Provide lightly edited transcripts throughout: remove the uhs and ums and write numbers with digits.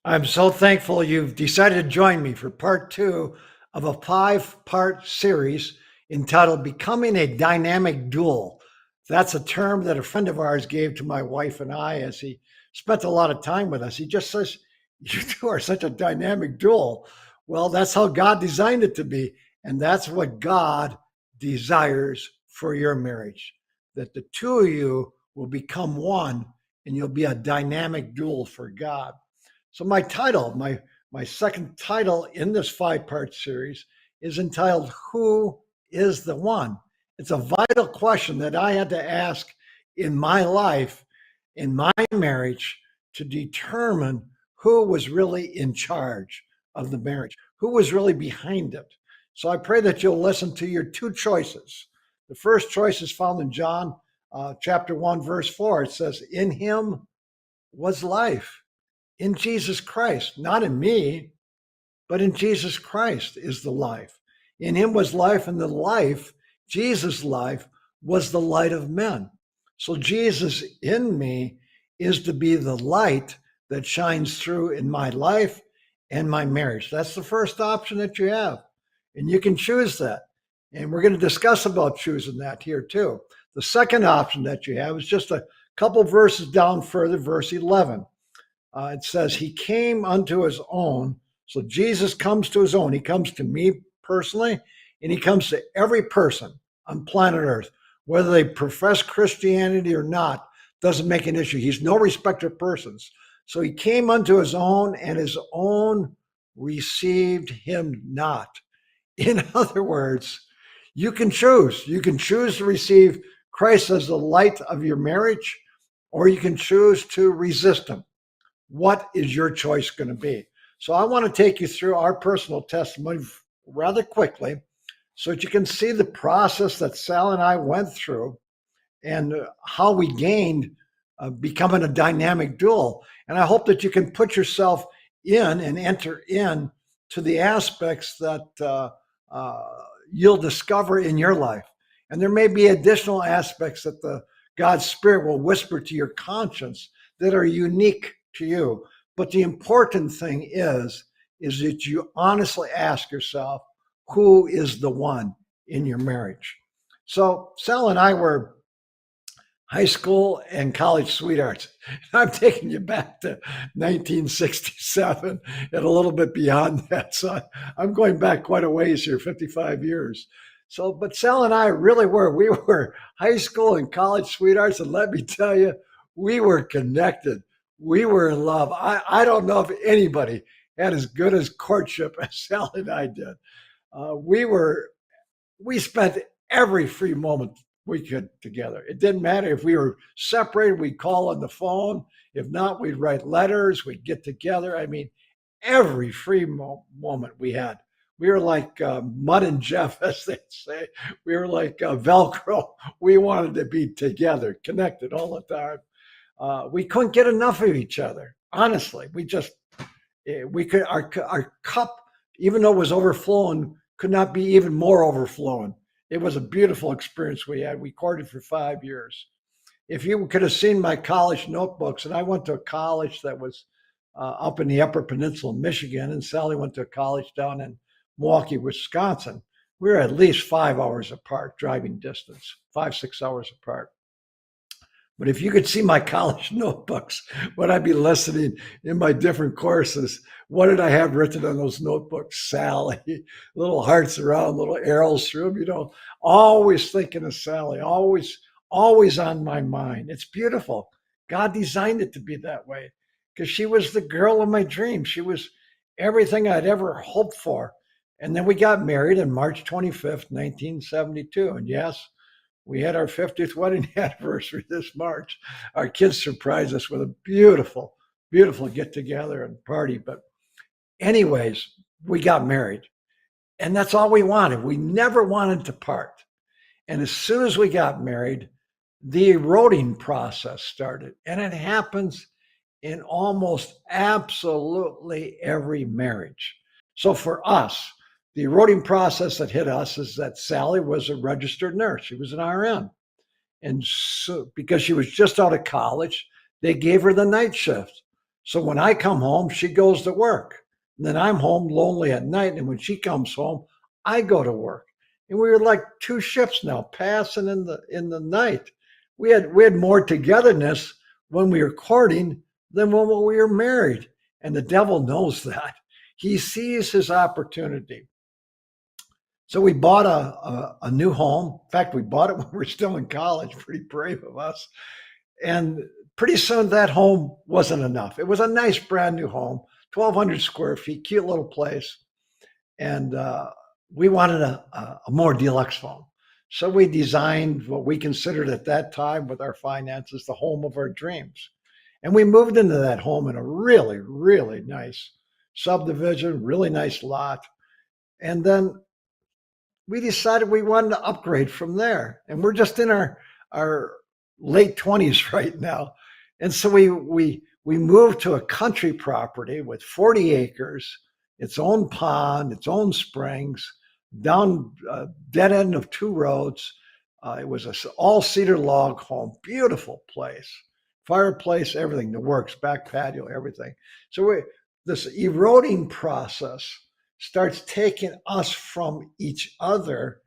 I'm so thankful you've decided to join me for part two of a five-part series entitled Becoming a Dynamic Dual. That's a term that a friend of ours gave to my wife and I as he spent a lot of time with us. He just says, "You two are such a dynamic dual." Well, that's how God designed it to be. And that's what God desires for your marriage, that the two of you will become one and you'll be a dynamic dual for God. So my second title in this five-part series is entitled Who is the One? It's a vital question that I had to ask in my life, in my marriage, to determine who was really in charge of the marriage, who was really behind it. So I pray that you'll listen to your two choices. The first choice is found in John chapter 1, verse 4. It says, "In him was life." In Jesus Christ, not in me, but in Jesus Christ is the life. In him was life, and the life, Jesus' life, was the light of men. So Jesus in me is to be the light that shines through in my life and my marriage. That's the first option that you have. And you can choose that. And we're going to discuss about choosing that here too. The second option that you have is just a couple verses down further, verse 11. It says, He came unto his own. So Jesus comes to his own. He comes to me personally, and he comes to every person on planet Earth, whether they profess Christianity or not, doesn't make an issue. He's no respecter of persons. So he came unto his own, and his own received him not. In other words, you can choose. You can choose to receive Christ as the light of your marriage, or you can choose to resist him. What is your choice going to be? So I want to take you through our personal testimony rather quickly so that you can see the process that Sal and I went through and how we gained becoming a dynamic dual. And I hope that you can put yourself in and enter in to the aspects that you'll discover in your life. And there may be additional aspects that the God's Spirit will whisper to your conscience that are unique to you. But the important thing is that you honestly ask yourself, who is the one in your marriage? So Sal and I were high school and college sweethearts. I'm taking you back to 1967 and a little bit beyond that. So I'm going back quite a ways here, 55 years. So, but Sal and I really we were high school and college sweethearts. And let me tell you, we were connected. We were in love. I don't know if anybody had as good as courtship as Sal and I did. We spent every free moment we could together. It didn't matter if we were separated, we'd call on the phone. If not, we'd write letters, we'd get together. I mean, every free moment we had. We were like Mud and Jeff, as they say. We were like Velcro. We wanted to be together, connected all the time. We couldn't get enough of each other. Honestly, we could, our cup, even though it was overflowing, could not be even more overflowing. It was a beautiful experience we had. We courted for 5 years. If you could have seen my college notebooks, and I went to a college that was up in the Upper Peninsula, Michigan, and Sally went to a college down in Milwaukee, Wisconsin. We were at least 5 hours apart, driving distance, 5-6 hours apart. But if you could see my college notebooks, what I'd be listening in my different courses, what did I have written on those notebooks? Sally, little hearts around, little arrows through them, always thinking of Sally, always on my mind. It's beautiful. God designed it to be that way because she was the girl of my dreams. She was everything I'd ever hoped for. And then we got married on March 25th, 1972. And yes, we had our 50th wedding anniversary this March. Our kids surprised us with a beautiful, beautiful get together and party. But anyways, we got married. And that's all we wanted. We never wanted to part. And as soon as we got married, the eroding process started. And it happens in almost absolutely every marriage. So for us, the eroding process that hit us is that Sally was a registered nurse. She was an RN. And so because she was just out of college, they gave her the night shift. So when I come home, she goes to work. And then I'm home lonely at night. And when she comes home, I go to work. And we were like two ships now passing in the night. We had more togetherness when we were courting than when we were married. And the devil knows that. He sees his opportunity. So we bought a new home. In fact, we bought it when we were still in college. Pretty brave of us. And pretty soon that home wasn't enough. It was a nice brand new home, 1,200 square feet, cute little place. And we wanted a more deluxe home. So we designed what we considered at that time with our finances the home of our dreams. And we moved into that home in a really, really nice subdivision, really nice lot. And then we decided we wanted to upgrade from there. And we're just in our late 20s right now. And so we moved to a country property with 40 acres, its own pond, its own springs, down a dead end of two roads. It was an all cedar log home, beautiful place, fireplace, everything, the works, back patio, everything. So this eroding process starts taking us from each other.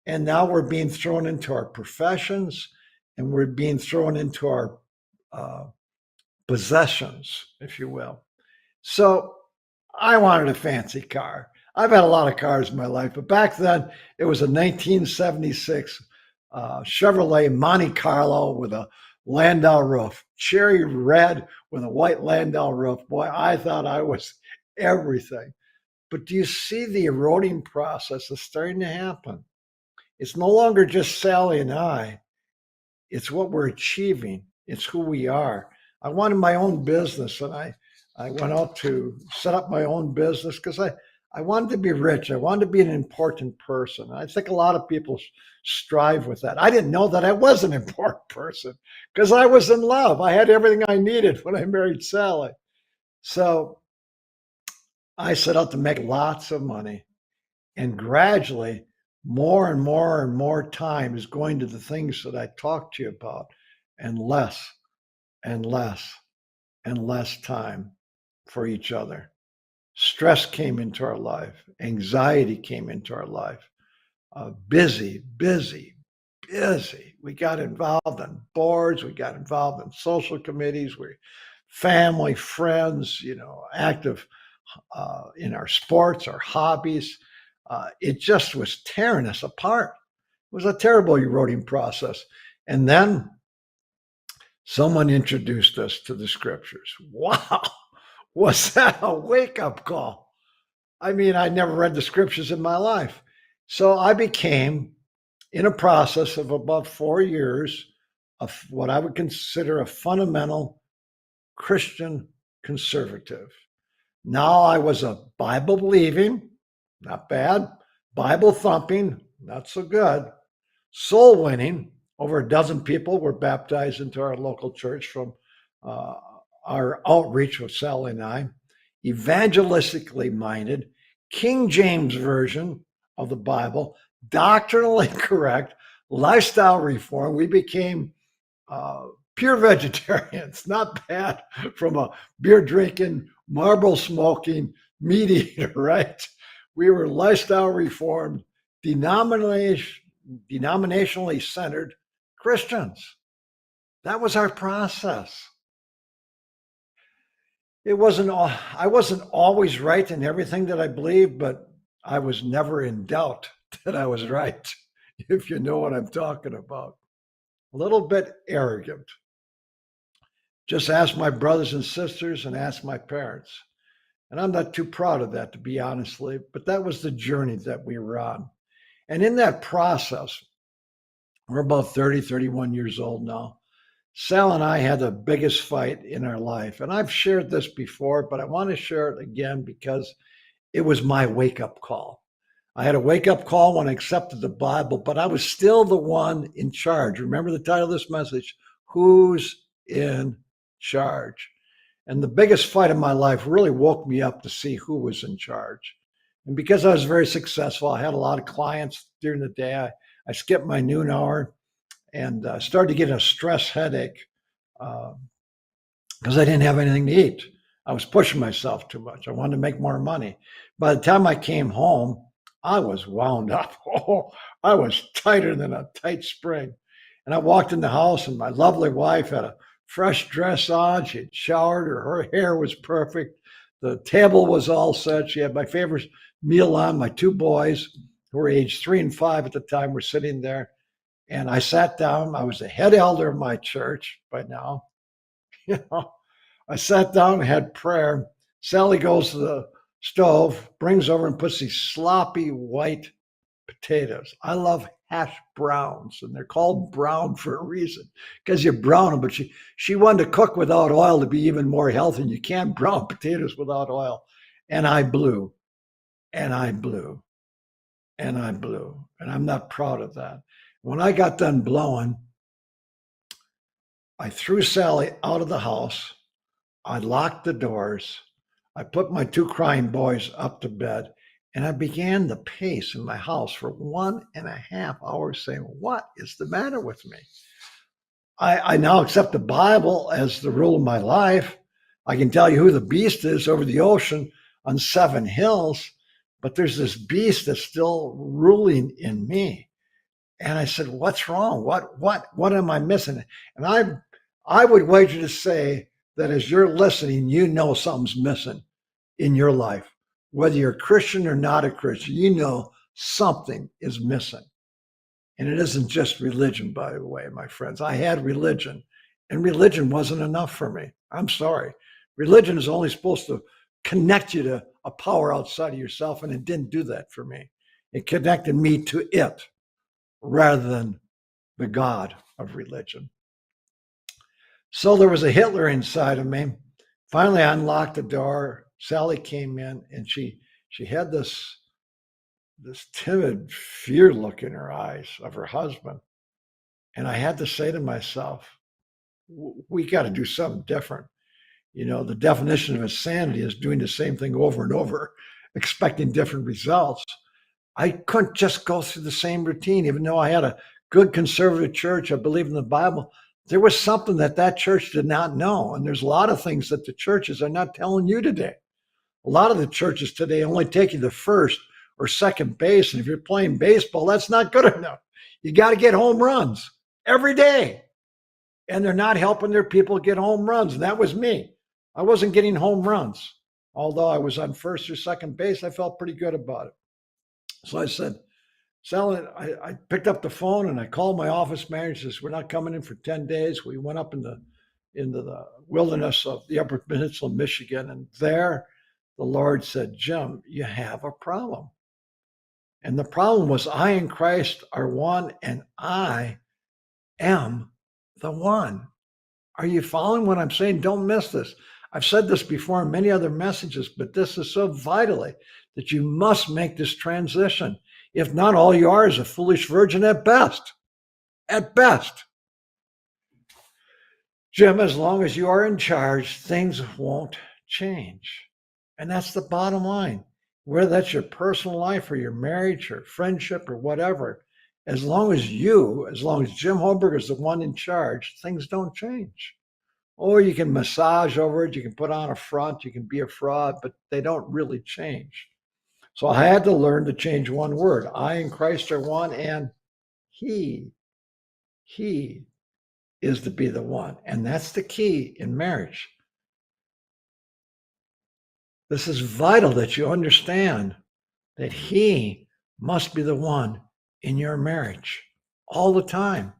And now we're being thrown into our professions and we're being thrown into our possessions, if you will. So I wanted a fancy car. I've had a lot of cars in my life, but back then it was a 1976 Chevrolet Monte Carlo with a Landau roof, cherry red with a white Landau roof. Boy, I thought I was everything. But do you see the eroding process is starting to happen? It's no longer just Sally and I. It's what we're achieving. It's who we are. I wanted my own business, and I went out to set up my own business because I wanted to be rich. I wanted to be an important person. I think a lot of people strive with that. I didn't know that I was an important person because I was in love. I had everything I needed when I married Sally. So I set out to make lots of money. And gradually, more and more and more time is going to the things that I talked to you about, and less and less and less time for each other. Stress came into our life. Anxiety came into our life. Busy. We got involved in boards. We got involved in social committees. We family, friends, active in our sports, our hobbies. It just was tearing us apart. It was a terrible eroding process. And then someone introduced us to the scriptures. Wow, was that a wake-up call? I mean, I never read the scriptures in my life. So I became, in a process of about 4 years, of what I would consider a fundamental Christian conservative. Now I was a Bible believing, not bad, Bible thumping, not so good, soul winning. Over a dozen people were baptized into our local church from our outreach with Sally and I. Evangelistically minded, King James Version of the Bible, doctrinally correct, lifestyle reform. We became pure vegetarians, not bad from a beer drinking, marble smoking meat eater, right? We were lifestyle reformed, denominationally centered Christians. That was our process. I wasn't always right in everything that I believed, but I was never in doubt that I was right, if you know what I'm talking about. A little bit arrogant. Just ask my brothers and sisters and ask my parents. And I'm not too proud of that, to be honestly, but that was the journey that we were on. And in that process, we're about 30, 31 years old now. Sal and I had the biggest fight in our life. And I've shared this before, but I want to share it again because it was my wake-up call. I had a wake-up call when I accepted the Bible, but I was still the one in charge. Remember the title of this message, Who's in Charge? And the biggest fight of my life really woke me up to see who was in charge. And because I was very successful, I had a lot of clients during the day. I skipped my noon hour and started to get a stress headache because I didn't have anything to eat. I was pushing myself too much. I wanted to make more money. By the time I came home, I was wound up. Oh, I was tighter than a tight spring. And I walked in the house, and my lovely wife had a fresh dress on. She had showered. Her hair was perfect. The table was all set. She had my favorite meal on. My two boys, who were aged 3 and 5 at the time, were sitting there. And I sat down. I was the head elder of my church by now. You know, I sat down and had prayer. Sally goes to the stove, brings over and puts these sloppy white potatoes. I love hash browns, and they're called brown for a reason, because you brown them. But she wanted to cook without oil to be even more healthy, and you can't brown potatoes without oil. And I blew, and I blew, and I blew, and I'm not proud of that. When I got done blowing, I threw Sally out of the house. I locked the doors. I put my two crying boys up to bed, and I began the pace in my house for 1.5 hours saying, what is the matter with me? I now accept the Bible as the rule of my life. I can tell you who the beast is over the ocean on 7 hills, but there's this beast that's still ruling in me. And I said, what's wrong? What am I missing? And I would wager to say that as you're listening, you know something's missing in your life. Whether you're a Christian or not a Christian, you know something is missing. And it isn't just religion, by the way, my friends. I had religion, and religion wasn't enough for me. I'm sorry. Religion is only supposed to connect you to a power outside of yourself, and it didn't do that for me. It connected me to it rather than the God of religion. So there was a Hitler inside of me. Finally, I unlocked the door. Sally came in, and she had this timid fear look in her eyes of her husband. And I had to say to myself, we got to do something different. You know, the definition of insanity is doing the same thing over and over, expecting different results. I couldn't just go through the same routine, even though I had a good conservative church. I believe in the Bible. There was something that church did not know. And there's a lot of things that the churches are not telling you today. A lot of the churches today only take you to first or second base. And if you're playing baseball, that's not good enough. You got to get home runs every day. And they're not helping their people get home runs. And that was me. I wasn't getting home runs. Although I was on first or second base, I felt pretty good about it. So I said, Sally, I picked up the phone and I called my office manager. Says, we're not coming in for 10 days. We went up into the wilderness of the Upper Peninsula of Michigan. And there the Lord said, Jim, you have a problem. And the problem was, I and Christ are one, and I am the one. Are you following what I'm saying? Don't miss this. I've said this before in many other messages, but this is so vitally that you must make this transition. If not, all you are is a foolish virgin at best. At best. Jim, as long as you are in charge, things won't change. And that's the bottom line. Whether that's your personal life or your marriage or friendship or whatever, as long as Jim Hohnberger is the one in charge, things don't change. Or you can massage over it, you can put on a front, you can be a fraud, but they don't really change. So I had to learn to change one word. I and Christ are one, and He is to be the one. And that's the key in marriage. This is vital that you understand that He must be the one in your marriage all the time.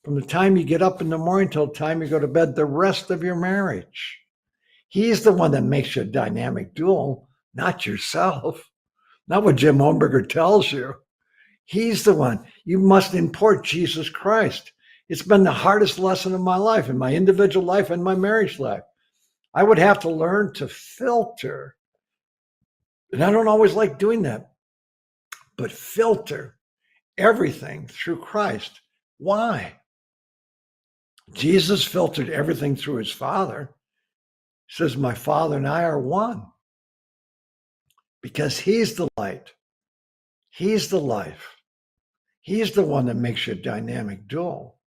From the time you get up in the morning till the time you go to bed, the rest of your marriage. He's the one that makes you a dynamic dual, not yourself. Not what Jim Hohnberger tells you. He's the one. You must import Jesus Christ. It's been the hardest lesson of my life, in my individual life and my marriage life. I would have to learn to filter. And I don't always like doing that, but filter everything through Christ. Why? Jesus filtered everything through his Father. He says, my Father and I are one. Because he's the light. He's the life. He's the one that makes you a dynamic dual.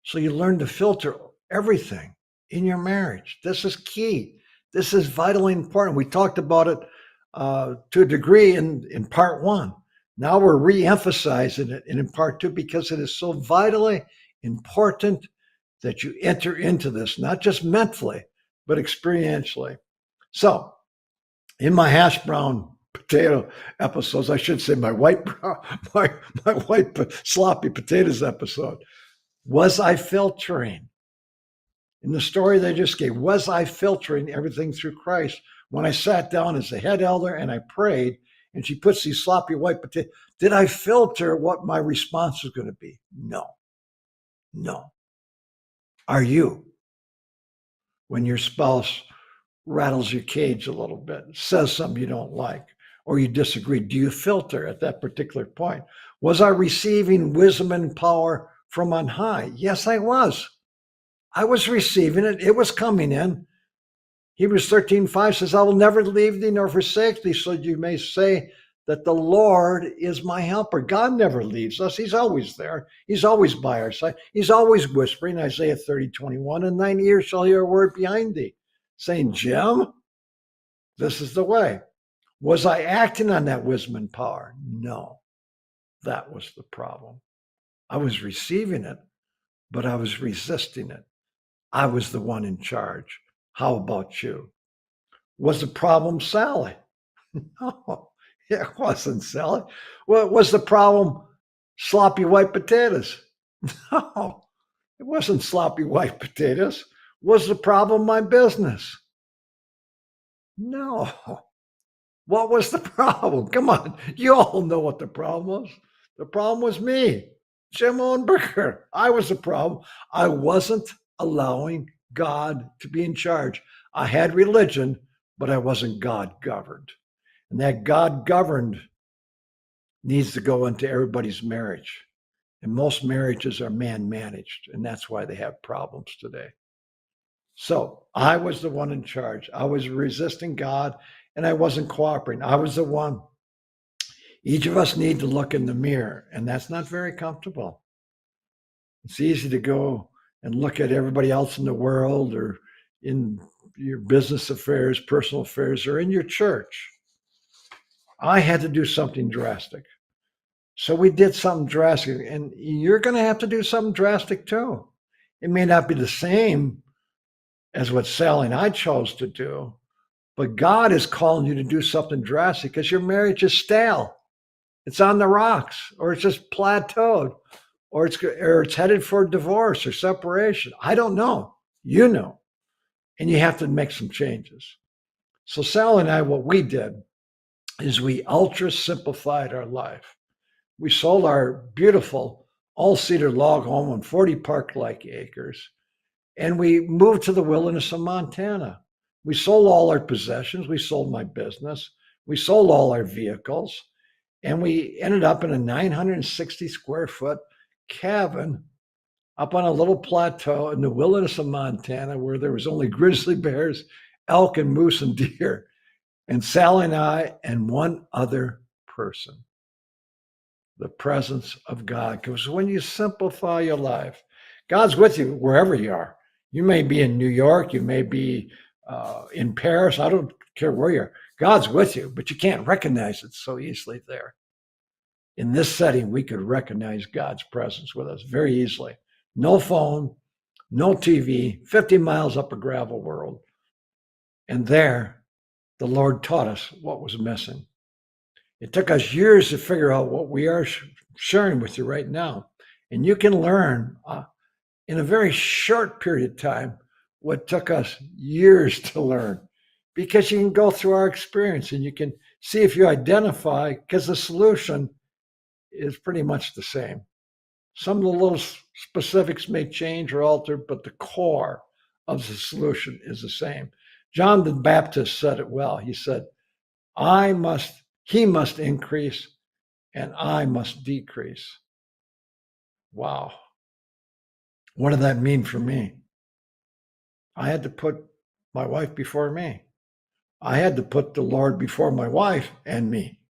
So you learn to filter everything in your marriage. This is key. This is vitally important. We talked about it to a degree in part one. Now we're re-emphasizing it in part two because it is so vitally important that you enter into this, not just mentally, but experientially. So, in my hash brown potato episodes, I should say my white brown, my white sloppy potatoes episode, was I filtering? In the story they just gave, was I filtering everything through Christ? When I sat down as the head elder and I prayed, and she puts these sloppy white potatoes, did I filter what my response was going to be? No. No. Are you? When your spouse rattles your cage a little bit, says something you don't like, or you disagree, do you filter at that particular point? Was I receiving wisdom and power from on high? Yes, I was. I was receiving it. It was coming in. Hebrews 13:5 says, I will never leave thee nor forsake thee, so you may say that the Lord is my helper. God never leaves us. He's always there. He's always by our side. He's always whispering, Isaiah 30:21, and thine ears shall hear a word behind thee, saying, Jim, this is the way. Was I acting on that wisdom and power? No, that was the problem. I was receiving it, but I was resisting it. I was the one in charge. How about you? Was the problem Sally? No, it wasn't Sally. Well, was the problem sloppy white potatoes? No, it wasn't sloppy white potatoes. Was the problem my business? No. What was the problem? Come on, you all know what the problem was. The problem was me, Jim Hohnberger. I was the problem. I wasn't allowing God to be in charge. I had religion, but I wasn't God governed. And that God governed needs to go into everybody's marriage. And most marriages are man managed, and that's why they have problems today. So I was the one in charge. I was resisting God, and I wasn't cooperating. I was the one. Each of us need to look in the mirror, and that's not very comfortable. It's easy to go and look at everybody else in the world or in your business affairs, personal affairs, or in your church. I had to do something drastic. So we did something drastic, and you're going to have to do something drastic too. It may not be the same as what Sally and I chose to do, but God is calling you to do something drastic because your marriage is stale. It's on the rocks, or it's just plateaued, or it's headed for divorce or separation. I don't know. You know. And you have to make some changes. So Sally and I, what we did is we ultra simplified our life. We sold our beautiful all-cedar log home on 40 park-like acres, and we moved to the wilderness of Montana. We sold all our possessions. We sold my business. We sold all our vehicles. And we ended up in a 960 square foot cabin up on a little plateau in the wilderness of Montana where there was only grizzly bears, elk, and moose and deer, and Sally and I and one other person. The presence of God. Because when you simplify your life, God's with you wherever you are. You may be in New York, you may be in Paris. I don't care where you are. God's with you, but you can't recognize it so easily there. In this setting, we could recognize God's presence with us very easily. No phone, no TV, 50 miles up a gravel world. And there, the Lord taught us what was missing. It took us years to figure out what we are sharing with you right now. And you can learn in a very short period of time what took us years to learn, because you can go through our experience and you can see if you identify, because the solution is pretty much the same. Some of the little specifics may change or alter, but the core of the solution is the same. John the Baptist said it well. He said, he must increase and I must decrease. Wow. What did that mean for me? I had to put my wife before me. I had to put the Lord before my wife and me.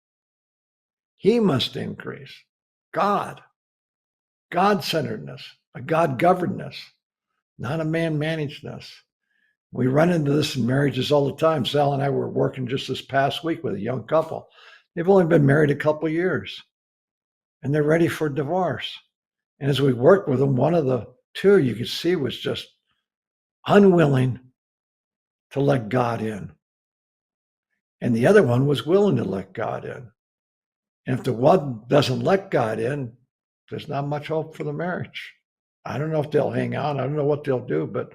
He must increase. God-centeredness, a God-governedness, not a man-managedness. We run into this in marriages all the time. Sal and I were working just this past week with a young couple. They've only been married a couple of years, and they're ready for divorce. And as we worked with them, one of the two you could see was just unwilling to let God in. And the other one was willing to let God in. And if the one doesn't let God in, there's not much hope for the marriage. I don't know if they'll hang on. I don't know what they'll do, but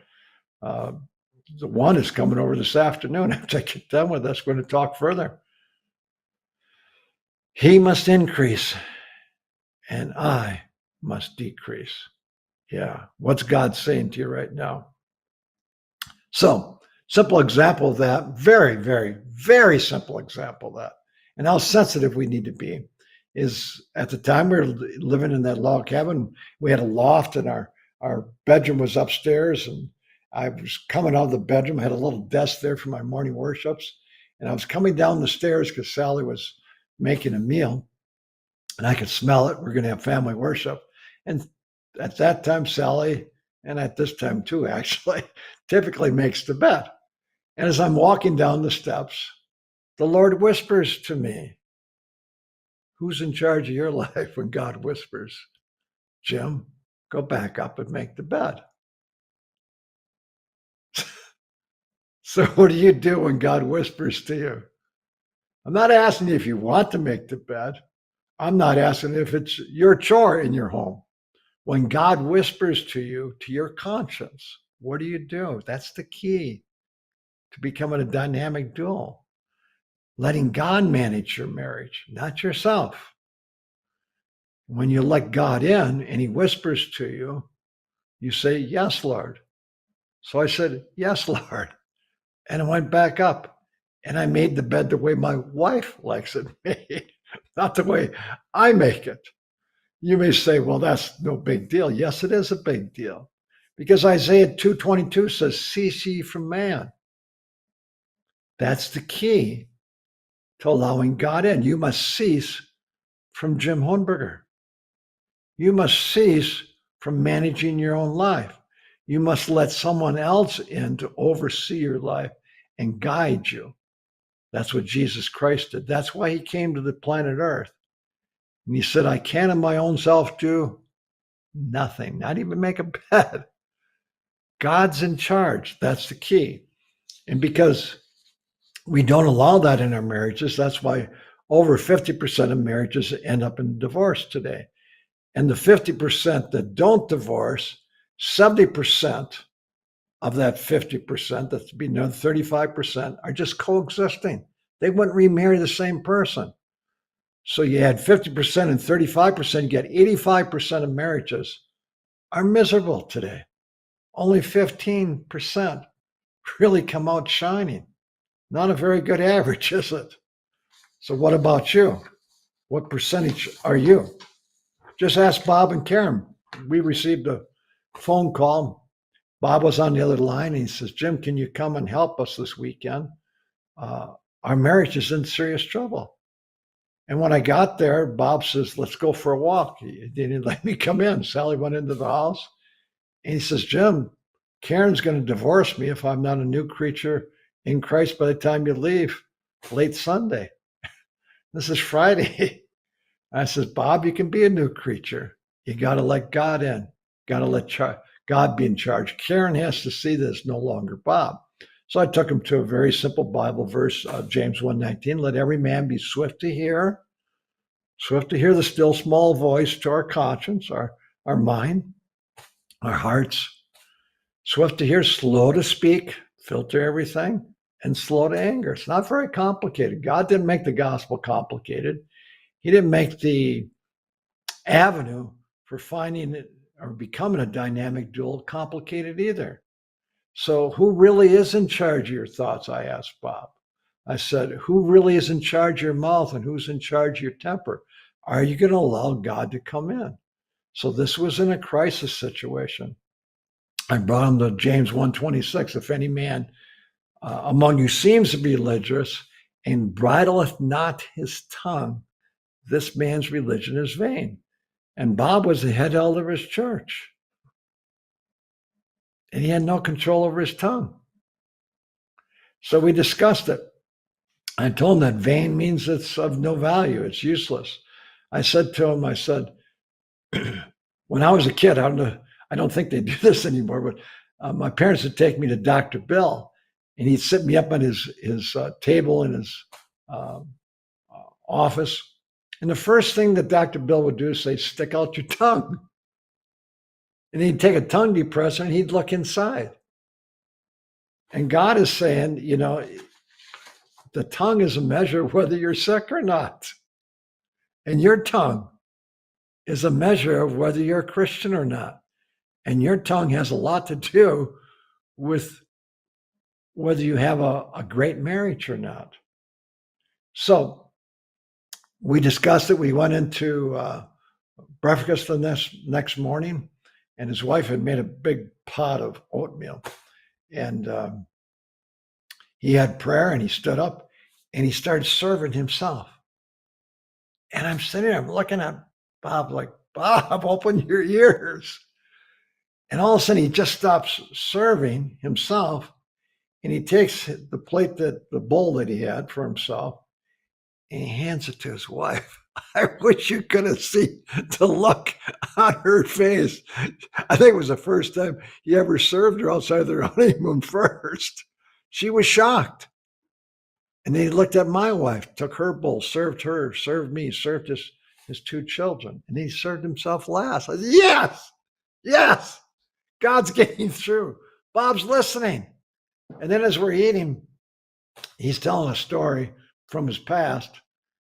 the one is coming over this afternoon. After I get done with us, we're going to talk further. He must increase and I must decrease. Yeah. What's God saying to you right now? So, simple example of that, very, very, very simple example of that, and how sensitive we need to be is at the time we were living in that log cabin, we had a loft and our bedroom was upstairs, and I was coming out of the bedroom, I had a little desk there for my morning worships, and I was coming down the stairs because Sally was making a meal, and I could smell it. We're going to have family worship. And at that time, Sally, and at this time too, actually, typically makes the bed. And as I'm walking down the steps, the Lord whispers to me, who's in charge of your life when God whispers? Jim, go back up and make the bed. So what do you do when God whispers to you? I'm not asking you if you want to make the bed. I'm not asking if it's your chore in your home. When God whispers to you, to your conscience, what do? That's the key to becoming a dynamic dual. Letting God manage your marriage, not yourself. When you let God in and he whispers to you, you say, yes, Lord. So I said, yes, Lord. And I went back up and I made the bed the way my wife likes it made, not the way I make it. You may say, well, that's no big deal. Yes, it is a big deal. Because Isaiah 2:22 says, cease ye from man. That's the key to allowing God in. You must cease from Jim Hohnberger. You must cease from managing your own life. You must let someone else in to oversee your life and guide you. That's what Jesus Christ did. That's why he came to the planet Earth. And he said, I can't in my own self do nothing, not even make a bed. God's in charge. That's the key. And because we don't allow that in our marriages, that's why over 50% of marriages end up in divorce today. And the 50% that don't divorce, 70% of that 50%, that's be another 35%, are just coexisting. They wouldn't remarry the same person. So you add 50% and 35%, you get 85% of marriages are miserable today. Only 15% really come out shining. Not a very good average, is it? So what about you? What percentage are you? Just ask Bob and Karen. We received a phone call. Bob was on the other line and he says, Jim, can you come and help us this weekend? Our marriage is in serious trouble. And when I got there, Bob says, let's go for a walk. He didn't let me come in. Sally went into the house and he says, Jim, Karen's going to divorce me if I'm not a new creature in Christ by the time you leave late Sunday. This is Friday. I says, Bob, you can be a new creature. You got to let God in. Got to let God be in charge. Karen has to see this, no longer Bob. So I took him to a very simple Bible verse, James 1:19. Let every man be swift to hear the still small voice to our conscience, our mind, our hearts. Swift to hear, slow to speak, filter everything, and slow to anger. It's not very complicated. God didn't make the gospel complicated. He didn't make the avenue for finding it or becoming a dynamic dual complicated either. So who really is in charge of your thoughts? I asked Bob. I said, who really is in charge of your mouth and who's in charge of your temper? Are you going to allow God to come in? So this was in a crisis situation. I brought him to James 1:26. If any man among you seems to be religious and bridleth not his tongue, this man's religion is vain. And Bob was the head elder of his church. And he had no control over his tongue. So we discussed it. I told him that vain means it's of no value. It's useless. I said to him, I said, when I was a kid, I don't think they do this anymore, but my parents would take me to Dr. Bill, and he'd sit me up on his table in his office. And the first thing that Dr. Bill would do is say, stick out your tongue. And he'd take a tongue depressor and he'd look inside. And God is saying, the tongue is a measure of whether you're sick or not. And your tongue is a measure of whether you're a Christian or not. And your tongue has a lot to do with whether you have a great marriage or not. So we discussed it. We went into breakfast the next morning, and his wife had made a big pot of oatmeal. And he had prayer, and he stood up, and he started serving himself. And I'm sitting there, I'm looking at Bob like, Bob, open your ears. And all of a sudden, he just stops serving himself, and he takes the bowl that he had for himself, and he hands it to his wife. I wish you could have seen the look on her face. I think it was the first time he ever served her outside their honeymoon first. She was shocked. And then he looked at my wife, took her bowl, served her, served me, served his two children. And he served himself last. I said, yes, God's getting through. Bob's listening. And then as we're eating, he's telling a story from his past,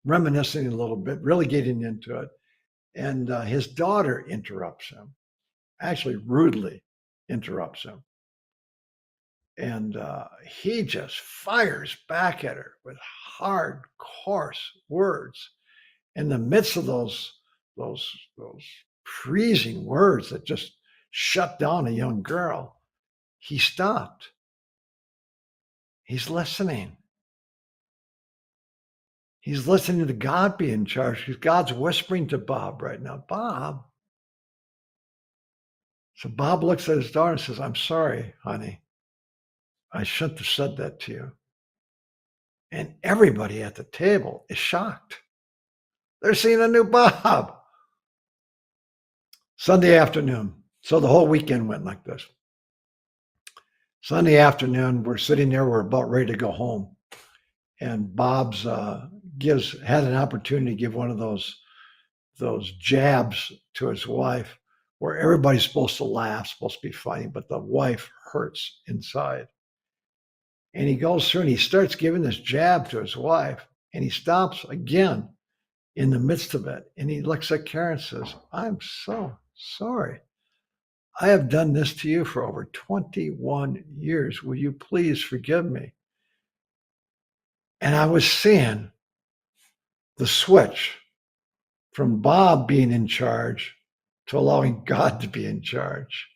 reminiscing a little bit, really getting into it. And his daughter interrupts him, actually rudely interrupts him. And he just fires back at her with hard, coarse words. In the midst of those freezing words that just shut down a young girl, he stopped. He's listening. He's listening to God be in charge, because God's whispering to Bob right now, Bob. So Bob looks at his daughter and says, I'm sorry, honey. I shouldn't have said that to you. And everybody at the table is shocked. They're seeing a new Bob. Sunday afternoon. So the whole weekend went like this. Sunday afternoon, we're sitting there, we're about ready to go home. And Bob's had an opportunity to give one of those jabs to his wife, where everybody's supposed to laugh, supposed to be funny, but the wife hurts inside. And he goes through and he starts giving this jab to his wife, and he stops again in the midst of it. And he looks at Karen and says, I'm so sorry. I have done this to you for over 21 years. Will you please forgive me? And I was seeing the switch from Bob being in charge to allowing God to be in charge.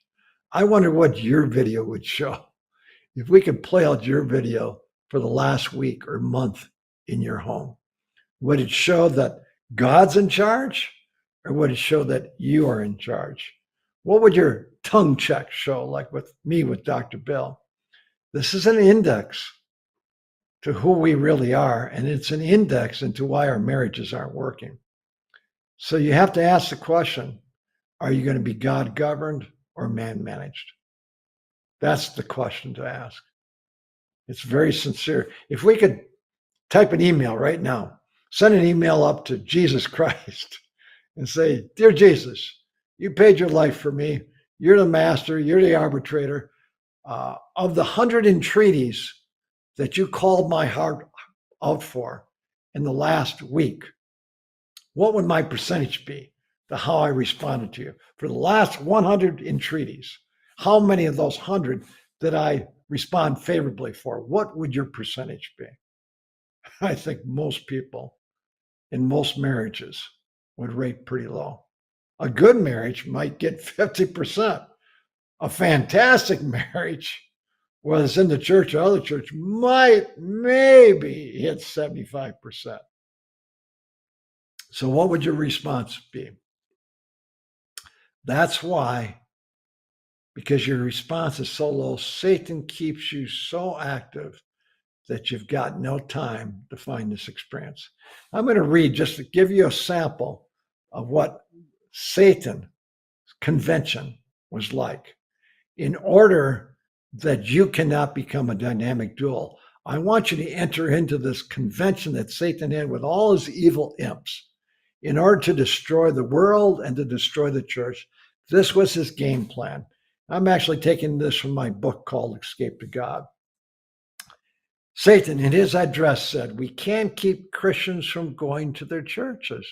I wonder what your video would show. If we could play out your video for the last week or month in your home, would it show that God's in charge, or would it show that you are in charge? What would your tongue check show, like with me with Dr. Bill? This is an index to who we really are, and it's an index into why our marriages aren't working. So you have to ask the question, are you going to be God governed or man managed? That's the question to ask. It's very sincere. If we could type an email right now, send an email up to Jesus Christ and say, Dear Jesus, you paid your life for me. You're the master. You're the arbitrator. Of the 100 entreaties that you called my heart out for in the last week, what would my percentage be to how I responded to you? For the last 100 entreaties, how many of those 100 did I respond favorably for? What would your percentage be? I think most people in most marriages would rate pretty low. A good marriage might get 50%. A fantastic marriage, whether it's in the church or other church, might maybe hit 75%. So what would your response be? That's why, because your response is so low, Satan keeps you so active that you've got no time to find this experience. I'm going to read just to give you a sample of what Satan's convention was like. In order that you cannot become a dynamic dual, I want you to enter into this convention that Satan had with all his evil imps in order to destroy the world and to destroy the church. This was his game plan. I'm actually taking this from my book called Escape to God. Satan, in his address, said, we can't keep Christians from going to their churches.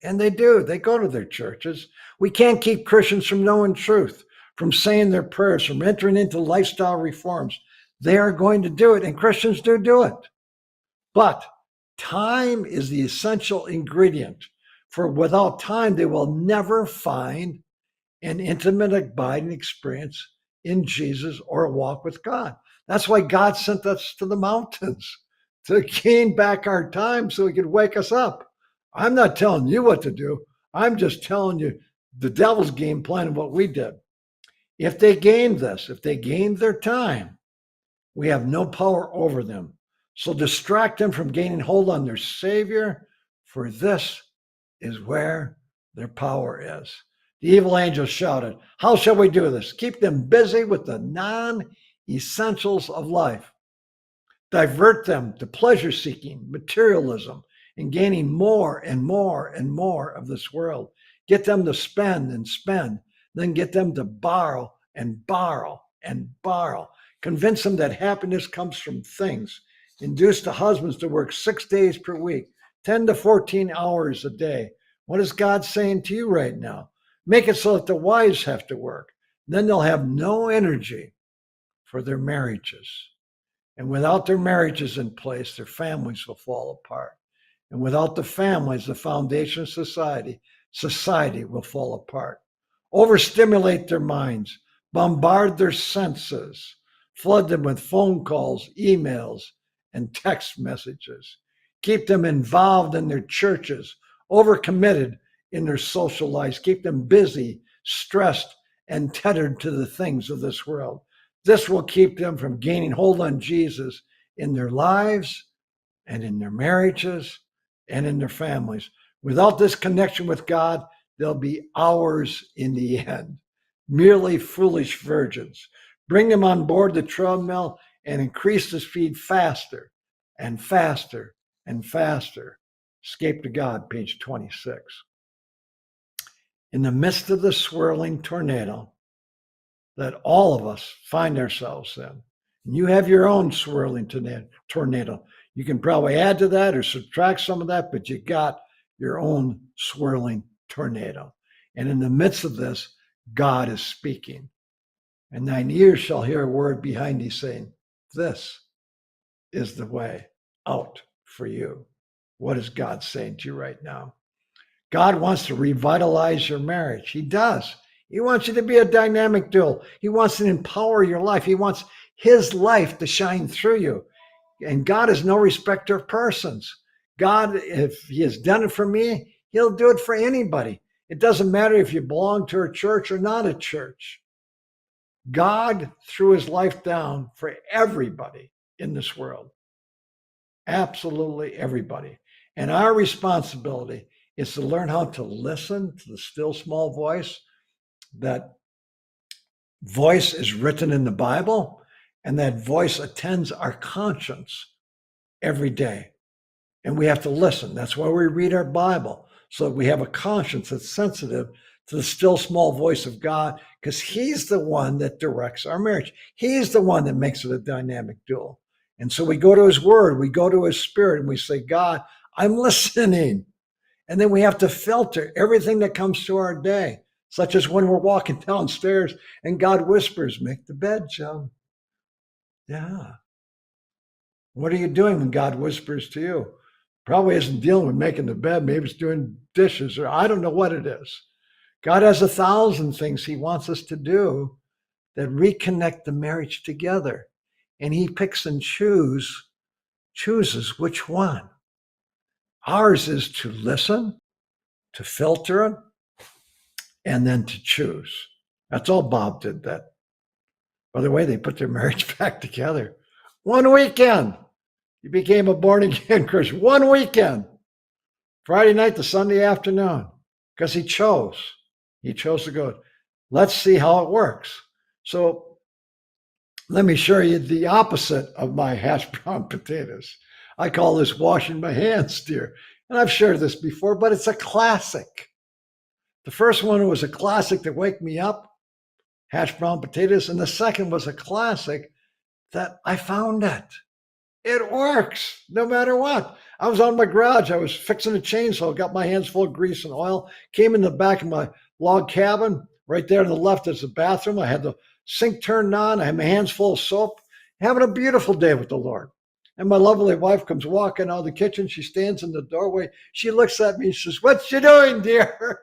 And they do. They go to their churches. We can't keep Christians from knowing truth, from saying their prayers, from entering into lifestyle reforms. They are going to do it, and Christians do it. But time is the essential ingredient, for without time, they will never find an intimate, abiding experience in Jesus or a walk with God. That's why God sent us to the mountains, to gain back our time so he could wake us up. I'm not telling you what to do. I'm just telling you the devil's game plan and what we did. If they gained this, if they gained their time, we have no power over them. So distract them from gaining hold on their Savior, for this is where their power is. The evil angel shouted, how shall we do this? Keep them busy with the non-essentials of life. Divert them to pleasure-seeking, materialism, and gaining more and more and more of this world. Get them to spend and spend, then get them to borrow and borrow and borrow. Convince them that happiness comes from things. Induce the husbands to work 6 days per week, 10 to 14 hours a day. What is God saying to you right now? Make it so that the wives have to work. Then they'll have no energy for their marriages. And without their marriages in place, their families will fall apart. And without the families, the foundation of society will fall apart. Overstimulate their minds, bombard their senses, flood them with phone calls, emails, and text messages. Keep them involved in their churches, overcommitted in their social lives. Keep them busy, stressed, and tethered to the things of this world. This will keep them from gaining hold on Jesus in their lives and in their marriages and in their families. Without this connection with God, they'll be ours in the end, merely foolish virgins. Bring them on board the treadmill and increase the speed faster and faster and faster. Escape to God, page 26. In the midst of the swirling tornado that all of us find ourselves in, and you have your own swirling tornado. You can probably add to that or subtract some of that, but you got your own swirling tornado. And in the midst of this, God is speaking. And thine ears shall hear a word behind thee saying, this is the way out for you. What is God saying to you right now? God wants to revitalize your marriage. He does. He wants you to be a dynamic dual. He wants to empower your life. He wants his life to shine through you. And God is no respecter of persons. God, if he has done it for me, he'll do it for anybody. It doesn't matter if you belong to a church or not a church. God threw his life down for everybody in this world. Absolutely everybody. And our responsibility is to learn how to listen to the still small voice. That voice is written in the Bible, and that voice attends our conscience every day. And we have to listen. That's why we read our Bible, so that we have a conscience that's sensitive to the still small voice of God, because he's the one that directs our marriage. He's the one that makes it a dynamic dual. And so we go to his word, we go to his spirit, and we say, God, I'm listening. And then we have to filter everything that comes to our day, such as when we're walking downstairs and God whispers, make the bed, Joe. Yeah. What are you doing when God whispers to you? Probably isn't dealing with making the bed. Maybe it's doing dishes, or I don't know what it is. God has 1,000 things he wants us to do that reconnect the marriage together. And he picks and chooses which one. Ours is to listen, to filter it, and then to choose. That's all Bob did that. By the way, they put their marriage back together. One weekend. He became a born-again Christian. One weekend, Friday night to Sunday afternoon, because he chose. He chose to go. Let's see how it works. So let me show you the opposite of my hash brown potatoes. I call this washing my hands, dear. And I've shared this before, but it's a classic. The first one was a classic to wake me up, hash brown potatoes. And the second was a classic that I found it. It works no matter what. I was out in my garage. I was fixing a chainsaw, got my hands full of grease and oil, came in the back of my log cabin. Right there to the left is the bathroom. I had the sink turned on. I had my hands full of soap, having a beautiful day with the Lord. And my lovely wife comes walking out of the kitchen. She stands in the doorway. She looks at me and says, "What you doing, dear?"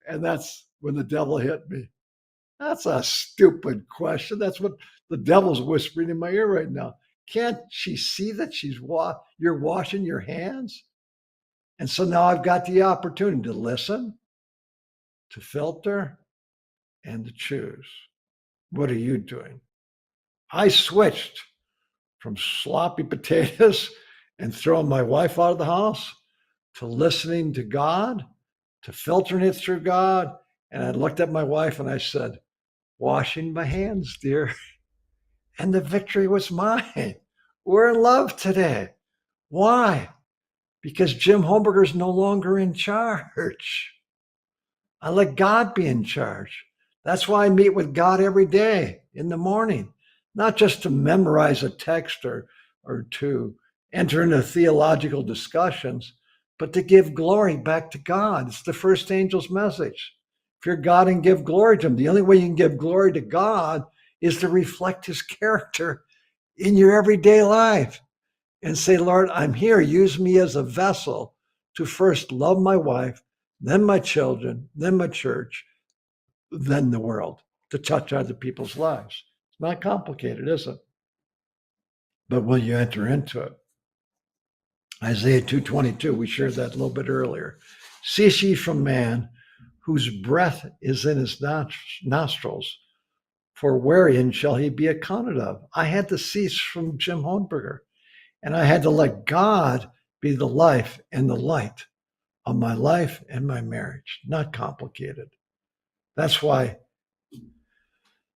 And that's when the devil hit me. That's a stupid question. That's what the devil's whispering in my ear right now. Can't she see that you're washing your hands? And so now I've got the opportunity to listen, to filter, and to choose. What are you doing? I switched from sloppy potatoes and throwing my wife out of the house to listening to God, to filtering it through God. And I looked at my wife and I said, "Washing my hands, dear." And the victory was mine. We're in love today. Why? Because Jim Hohnberger is no longer in charge. I let God be in charge. That's why I meet with God every day in the morning, not just to memorize a text or to enter into theological discussions, but to give glory back to God. It's the first angel's message. Fear God and give glory to him. The only way you can give glory to God is to reflect his character in your everyday life and say, "Lord, I'm here. Use me as a vessel to first love my wife, then my children, then my church, then the world, to touch other people's lives." It's not complicated, is it? But will you enter into it? Isaiah 2:22, we shared that a little bit earlier. "Cease ye from man, whose breath is in his nostrils, for wherein shall he be accounted of?" I had to cease from Jim Hohnberger, and I had to let God be the life and the light of my life and my marriage. Not complicated. That's why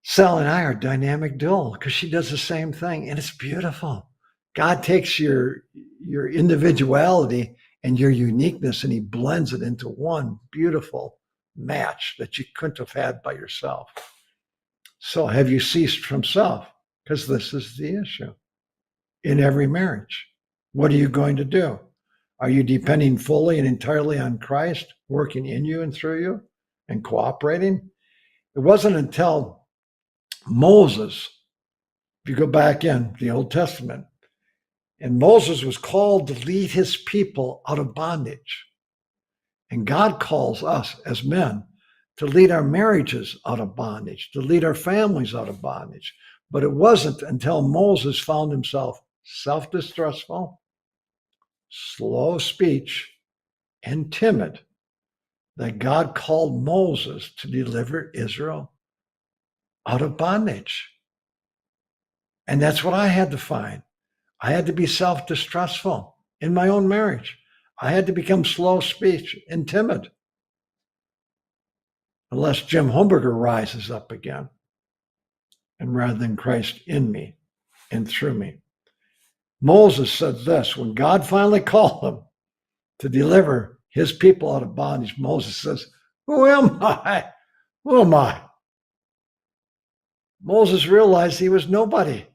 Sal and I are dynamic dual, because she does the same thing, and it's beautiful. God takes your individuality and your uniqueness, and he blends it into one beautiful match that you couldn't have had by yourself. So have you ceased from self? Because this is the issue in every marriage. What are you going to do? Are you depending fully and entirely on Christ, working in you and through you and cooperating? It wasn't until Moses, if you go back in the Old Testament, and Moses was called to lead his people out of bondage. And God calls us as men to lead our marriages out of bondage, to lead our families out of bondage. But it wasn't until Moses found himself self-distrustful, slow of speech, and timid that God called Moses to deliver Israel out of bondage. And that's what I had to find. I had to be self-distrustful in my own marriage. I had to become slow of speech and timid. Unless Jim Hohnberger rises up again, and rather than Christ in me and through me. Moses said this, when God finally called him to deliver his people out of bondage, Moses says, "Who am I? Who am I?" Moses realized he was nobody,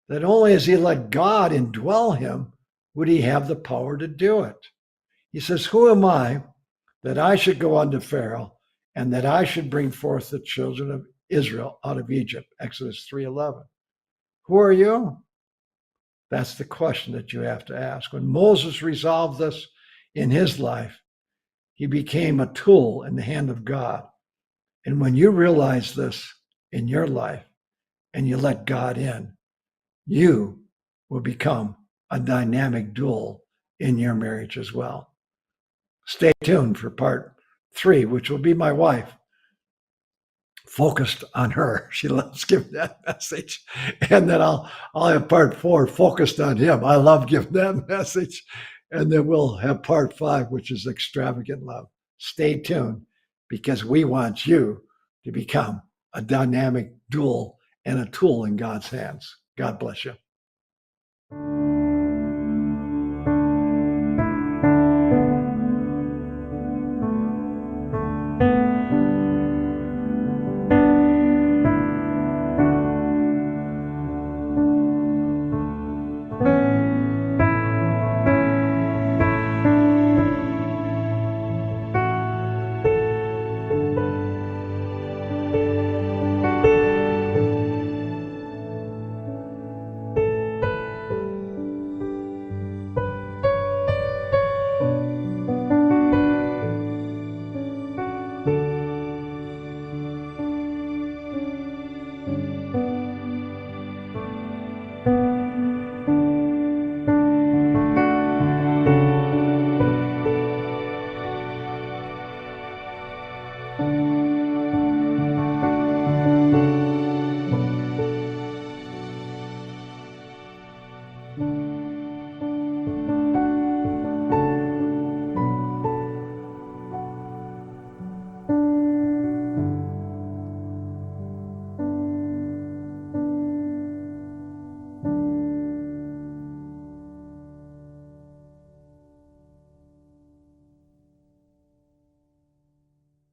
that only as he let God indwell him would he have the power to do it. He says, "Who am I that I should go unto Pharaoh and that I should bring forth the children of Israel out of Egypt?" Exodus 3:11. Who are you? That's the question that you have to ask. When Moses resolved this in his life, he became a tool in the hand of God. And when you realize this in your life and you let God in, you will become a dynamic dual in your marriage as well. Stay tuned for part 3, which will be my wife focused on her. She loves giving that message. And then I'll have part 4 focused on him. I love giving that message. And then we'll have part 5, which is extravagant love. Stay tuned, because we want you to become a dynamic dual and a tool in God's hands. God bless you.